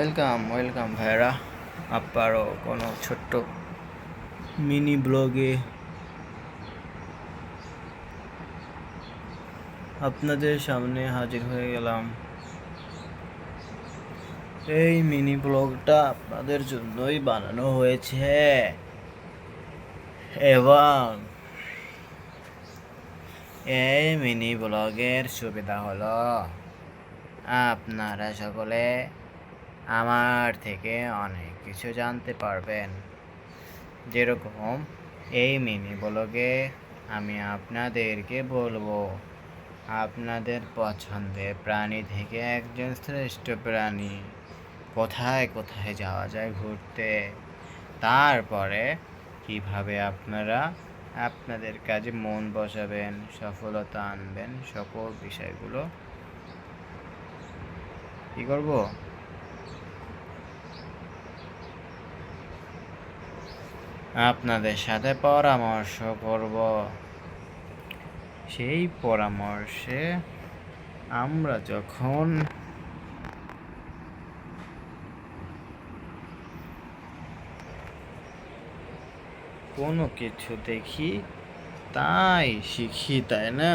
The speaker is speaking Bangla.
ওয়েলকাম ভাইরা, আবারও কোনো ছোট্ট মিনি ব্লগে আপনাদের সামনে হাজির হয়ে গেলাম। এই মিনি ব্লগটা আপনাদের জন্যই বানানো হয়েছে এবং এই মিনি ব্লগের সুবিধা হলো আপনারা সকলে আমার থেকে অনেক কিছু জানতে পারবেন। যেরকম এই মিনি ব্লগে আমি আপনাদেরকে বলবো আপনাদের পছন্দের প্রাণী থেকে একজন শ্রেষ্ঠ প্রাণী, কোথায় কোথায় যাওয়া যায় ঘুরতে, তারপরে কিভাবে আপনারা আপনাদের কাজে মন বসাবেন, সফলতা আনবেন, সকল বিষয়গুলো কি করব আপনাদের সাথে পরামর্শ করব। সেই পরামর্শে আমরা যখন কোনো কিছু দেখি তাই শিখি, তাই না?